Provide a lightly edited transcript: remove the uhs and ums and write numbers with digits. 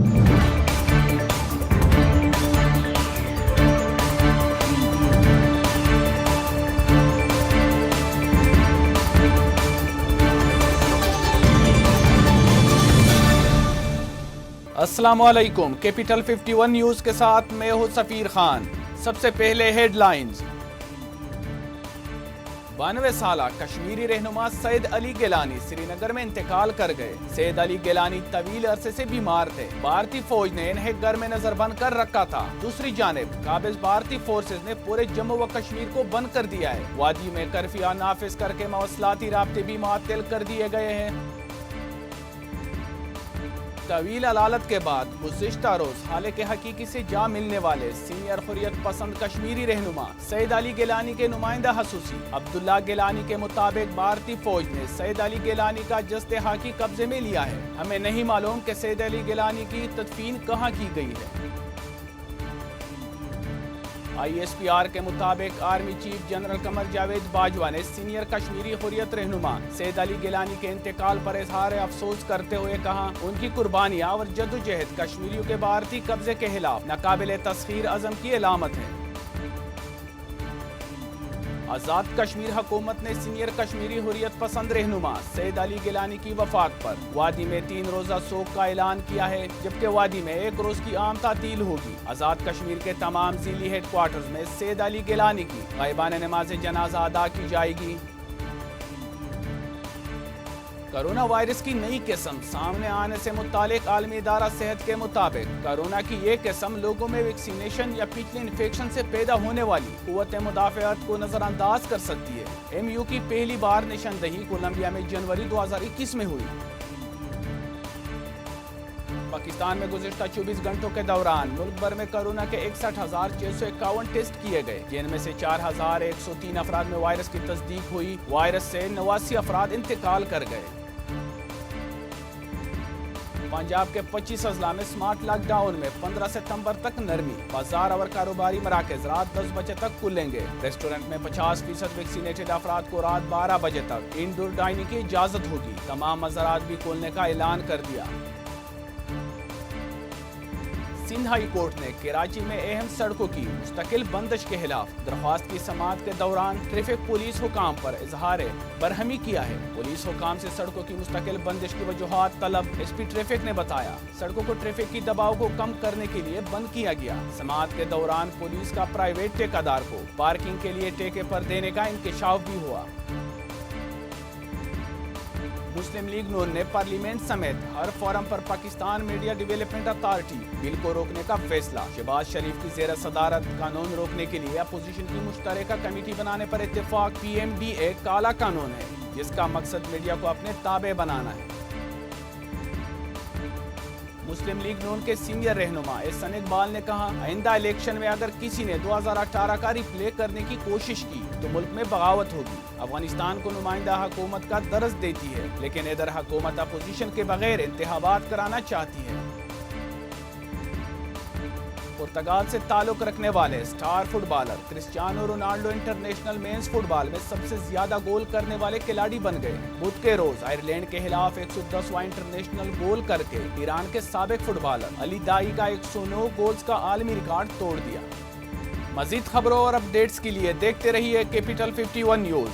السلام علیکم، capital 51 news کے ساتھ میں ہوں سفیر خان۔ سب سے پہلے ہیڈ لائنز۔ 92 سالہ کشمیری رہنما سید علی گیلانی سری نگر میں انتقال کر گئے۔ سید علی گیلانی طویل عرصے سے بیمار تھے۔ بھارتی فوج نے انہیں گھر میں نظر بند کر رکھا تھا۔ دوسری جانب قابض بھارتی فورسز نے پورے جموں و کشمیر کو بند کر دیا ہے۔ وادی میں کرفیو نافذ کر کے مواصلاتی رابطے بھی معطل کر دیے گئے ہیں۔ طویل علالت کے بعد گزشتہ روز حالق حقیقی سے جا ملنے والے سینئر حریت پسند کشمیری رہنما سید علی گیلانی کے نمائندہ خصوصی عبداللہ گیلانی کے مطابق بھارتی فوج نے سید علی گیلانی کا جسد حقیقی قبضے میں لیا ہے۔ ہمیں نہیں معلوم کہ سید علی گیلانی کی تدفین کہاں کی گئی ہے۔ ISPR کے مطابق army chief general Qamar Javed Bajwa نے سینئر کشمیری حریت رہنما سید علی گیلانی کے انتقال پر اظہار افسوس کرتے ہوئے کہا، ان کی قربانیاں اور جدوجہد کشمیریوں کے بھارتی قبضے کے خلاف ناقابل تسخیر عزم کی علامت ہے۔ آزاد کشمیر حکومت نے سینئر کشمیری حریت پسند رہنما سید علی گیلانی کی وفات پر وادی میں 3 روزہ سوگ کا اعلان کیا ہے، جبکہ وادی میں 1 روز کی عام تعطیل ہوگی۔ آزاد کشمیر کے تمام ضلعی ہیڈ کوارٹرز میں سید علی گیلانی کی غائبانہ نماز جنازہ ادا کی جائے گی۔ کرونا وائرس کی نئی قسم سامنے آنے سے متعلق عالمی ادارہ صحت کے مطابق کرونا کی یہ قسم لوگوں میں ویکسینیشن یا پچھلے انفیکشن سے پیدا ہونے والی قوت مدافعت کو نظر انداز کر سکتی ہے۔ MU کی پہلی بار نشاندہی کولمبیا میں جنوری 2021 میں ہوئی۔ پاکستان میں گزشتہ 24 گھنٹوں کے دوران ملک بھر میں کرونا کے 61,651 ٹیسٹ کیے گئے، جن میں سے 4,103 افراد میں وائرس کی تصدیق ہوئی۔ وائرس سے 89 افراد انتقال کر گئے۔ پنجاب کے 25 اضلاع میں سمارٹ لاک ڈاؤن میں 15 ستمبر تک نرمی۔ بازار اور کاروباری مراکز رات 10 بجے تک کھلیں گے۔ ریسٹورنٹ میں 50% ویکسینیٹڈ افراد کو رات 12 بجے تک انڈور ڈائننگ کی اجازت ہوگی۔ تمام مزارات بھی کھولنے کا اعلان کر دیا۔ سندھ ہائی کورٹ نے کراچی میں اہم سڑکوں کی مستقل بندش کے خلاف درخواست کی سماعت کے دوران ٹریفک پولیس حکام پر اظہار برہمی کیا ہے۔ پولیس حکام سے سڑکوں کی مستقل بندش کی وجوہات طلب SP ٹریفک نے بتایا۔ سڑکوں کو ٹریفک کی دباؤ کو کم کرنے کے لیے بند کیا گیا۔ سماعت کے دوران پولیس کا پرائیویٹ ٹھیکیدار کو پارکنگ کے لیے ٹھیکے پر دینے کا انکشاف بھی ہوا۔ مسلم لیگ نون نے پارلیمنٹ سمیت ہر فورم پر پاکستان میڈیا ڈیولپمنٹ اتھارٹی بل کو روکنے کا فیصلہ۔ شہباز شریف کی زیر صدارت قانون روکنے کے لیے اپوزیشن کی مشترکہ کمیٹی بنانے پر اتفاق۔ PMD ایک کالا قانون ہے جس کا مقصد میڈیا کو اپنے تابع بنانا ہے۔ مسلم لیگ نون کے سینئر رہنما احسن اقبال نے کہا، آئندہ الیکشن میں اگر کسی نے 2018 کا ریپلے کرنے کی کوشش کی تو ملک میں بغاوت ہوگی۔ افغانستان کو نمائندہ حکومت کا درس دیتی ہے، لیکن ادھر حکومت اپوزیشن کے بغیر انتخابات کرانا چاہتی ہے۔ پرتگال سے تعلق رکھنے والے star footballer Cristiano Ronaldo international men's football میں سب سے زیادہ گول کرنے والے کھلاڑی بن گئے۔ بدھ کے روز آئرلینڈ کے خلاف 110واں انٹرنیشنل گول کر کے ایران کے سابق فٹ بالر علی دائی کا 109 گولز کا عالمی ریکارڈ توڑ دیا۔ مزید خبروں اور اپڈیٹس کے لیے دیکھتے رہیے کیپٹل 51 نیوز۔